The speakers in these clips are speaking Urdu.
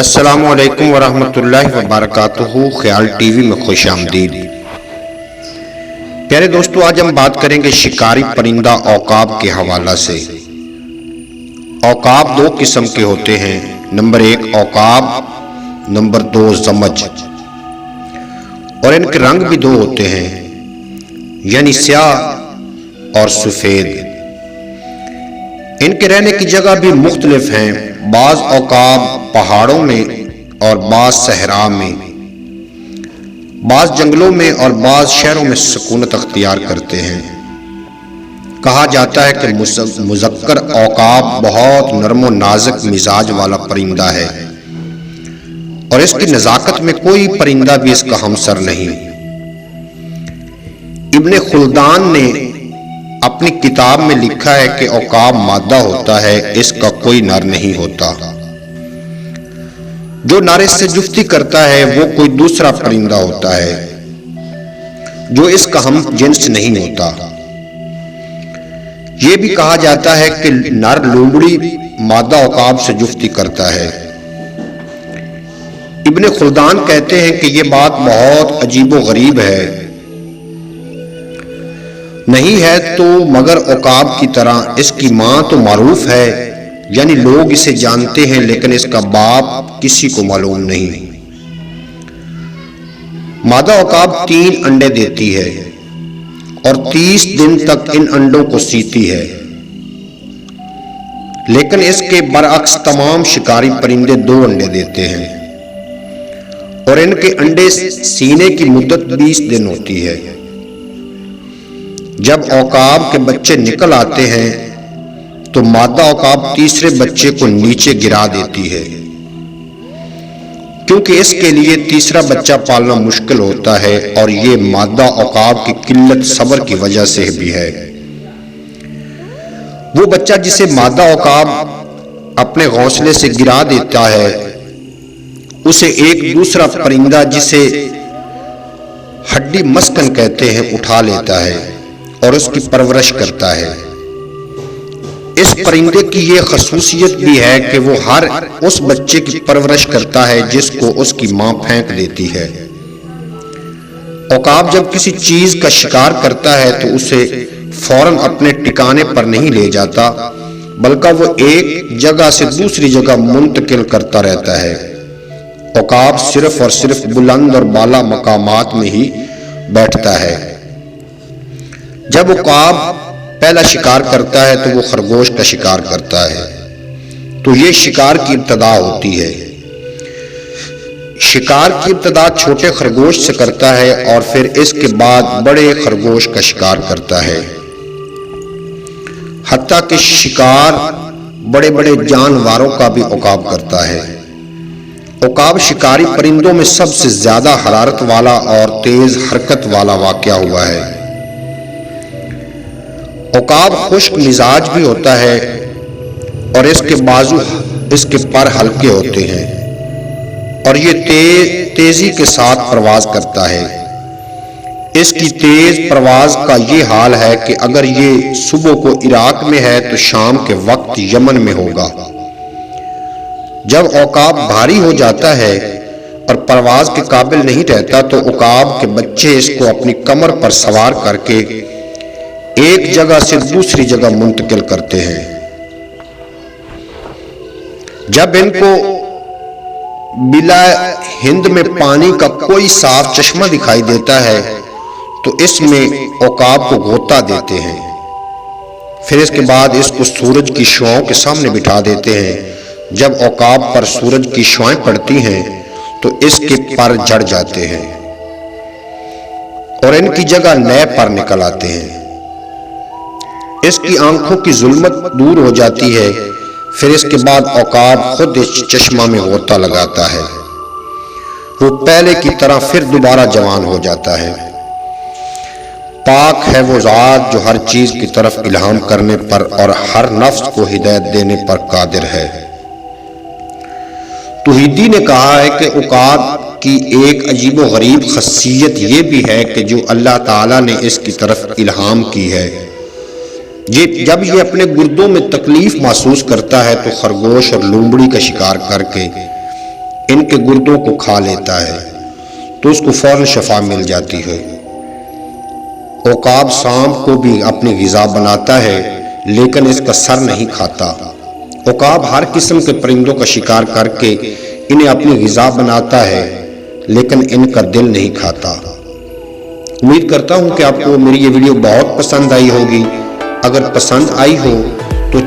السلام علیکم ورحمۃ اللہ وبرکاتہ۔ خیال ٹی وی میں خوش آمدید۔ پیارے دوستو، آج ہم بات کریں گے شکاری پرندہ عقاب کے حوالہ سے۔ عقاب دو قسم کے ہوتے ہیں، نمبر 1 عقاب، نمبر 2 زمج، اور ان کے رنگ بھی دو ہوتے ہیں، یعنی سیاہ اور سفید۔ ان کے رہنے کی جگہ بھی مختلف ہیں، بعض عقاب پہاڑوں میں اور بعض صحرا میں، بعض جنگلوں میں اور بعض شہروں میں سکونت اختیار کرتے ہیں۔ کہا جاتا ہے کہ مذکر عقاب بہت نرم و نازک مزاج والا پرندہ ہے، اور اس کی نزاکت میں کوئی پرندہ بھی اس کا ہمسر نہیں۔ ابن خلدان نے اپنی کتاب میں لکھا ہے کہ عقاب مادہ ہوتا ہے، اس کا کوئی نر نہیں ہوتا۔ جو نر اس سے جفتی کرتا ہے وہ کوئی دوسرا پرندہ ہوتا ہے جو اس کا ہم جنس نہیں ہوتا۔ یہ بھی کہا جاتا ہے کہ نر لومڑی مادہ عقاب سے جفتی کرتا ہے۔ ابن خلدان کہتے ہیں کہ یہ بات بہت عجیب و غریب ہے، نہیں ہے تو مگر عقاب کی طرح اس کی ماں تو معروف ہے، یعنی لوگ اسے جانتے ہیں، لیکن اس کا باپ کسی کو معلوم نہیں۔ مادہ عقاب 3 انڈے دیتی ہے اور 30 دن تک ان انڈوں کو سیتی ہے، لیکن اس کے برعکس تمام شکاری پرندے 2 انڈے دیتے ہیں، اور ان کے انڈے سینے کی مدت 20 دن ہوتی ہے۔ جب عقاب کے بچے نکل آتے ہیں تو مادہ عقاب تیسرے بچے کو نیچے گرا دیتی ہے، کیونکہ اس کے لیے تیسرا بچہ پالنا مشکل ہوتا ہے، اور یہ مادہ عقاب کی قلت صبر کی وجہ سے بھی ہے۔ وہ بچہ جسے مادہ عقاب اپنے گھونسلے سے گرا دیتا ہے، اسے ایک دوسرا پرندہ جسے ہڈی مسکن کہتے ہیں اٹھا لیتا ہے اور اس کی پرورش کرتا ہے۔ اس پرندے کی یہ خصوصیت بھی ہے کہ وہ ہر اس بچے کی پرورش کرتا ہے جس کو اس کی ماں پھینک دیتی ہے۔ عقاب جب کسی چیز کا شکار کرتا ہے تو اسے فوراً اپنے ٹھکانے پر نہیں لے جاتا، بلکہ وہ ایک جگہ سے دوسری جگہ منتقل کرتا رہتا ہے۔ عقاب صرف اور صرف بلند اور بالا مقامات میں ہی بیٹھتا ہے۔ جب عقاب پہلا شکار کرتا ہے تو وہ خرگوش کا شکار کرتا ہے، تو یہ شکار کی ابتدا ہوتی ہے۔ شکار کی ابتدا چھوٹے خرگوش سے کرتا ہے اور پھر اس کے بعد بڑے خرگوش کا شکار کرتا ہے، حتیٰ کہ شکار بڑے بڑے جانوروں کا بھی عقاب کرتا ہے۔ عقاب شکاری پرندوں میں سب سے زیادہ حرارت والا اور تیز حرکت والا واقع ہوا ہے۔ عقاب خشک مزاج بھی ہوتا ہے اور اس کے بازو، اس کے پر ہلکے ہوتے ہیں، اور یہ تیزی کے ساتھ پرواز کرتا ہے۔ اس کی تیز پرواز کا یہ حال ہے کہ اگر یہ صبح کو عراق میں ہے تو شام کے وقت یمن میں ہوگا۔ جب عقاب بھاری ہو جاتا ہے اور پرواز کے قابل نہیں رہتا تو عقاب کے بچے اس کو اپنی کمر پر سوار کر کے ایک جگہ سے دوسری جگہ منتقل کرتے ہیں۔ جب ان کو بلا ہند میں پانی کا کوئی صاف چشمہ دکھائی دیتا ہے تو اس میں عقاب کو غوطہ دیتے ہیں، پھر اس کے بعد اس کو سورج کی شعاعوں کے سامنے بٹھا دیتے ہیں۔ جب عقاب پر سورج کی شعاعیں پڑتی ہیں تو اس کے پر جھڑ جاتے ہیں اور ان کی جگہ نئے پر نکل آتے ہیں۔ اس کی آنکھوں کی ظلمت دور ہو جاتی ہے، پھر اس کے بعد عقاب خود اس چشمہ میں غوطہ لگاتا ہے۔ وہ پہلے کی طرح پھر دوبارہ جوان ہو جاتا ہے۔ پاک ہے وہ ذات جو ہر چیز کی طرف الہام کرنے پر اور ہر نفس کو ہدایت دینے پر قادر ہے۔ توحیدی نے کہا ہے کہ عقاب کی ایک عجیب و غریب خاصیت یہ بھی ہے کہ جو اللہ تعالیٰ نے اس کی طرف الہام کی ہے، جب یہ اپنے گردوں میں تکلیف محسوس کرتا ہے تو خرگوش اور لومڑی کا شکار کر کے ان کے گردوں کو کھا لیتا ہے تو اس کو فوراً شفا مل جاتی ہے۔ عقاب سانپ کو بھی اپنی غذا بناتا ہے لیکن اس کا سر نہیں کھاتا۔ عقاب ہر قسم کے پرندوں کا شکار کر کے انہیں اپنی غذا بناتا ہے لیکن ان کا دل نہیں کھاتا۔ امید کرتا ہوں کہ آپ کو میری یہ ویڈیو بہت پسند آئی ہوگی۔ اگر پسند آئی ہو تو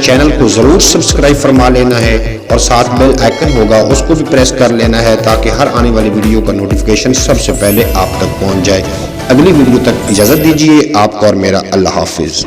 چینل کو ضرور سبسکرائب فرما لینا ہے اور ساتھ بیل آئیکن ہوگا اس کو بھی پریس کر لینا ہے تاکہ ہر آنے والی ویڈیو کا نوٹیفیکیشن سب سے پہلے آپ تک پہنچ جائے۔ اگلی ویڈیو تک اجازت دیجیے آپ کو اور میرا اللہ حافظ۔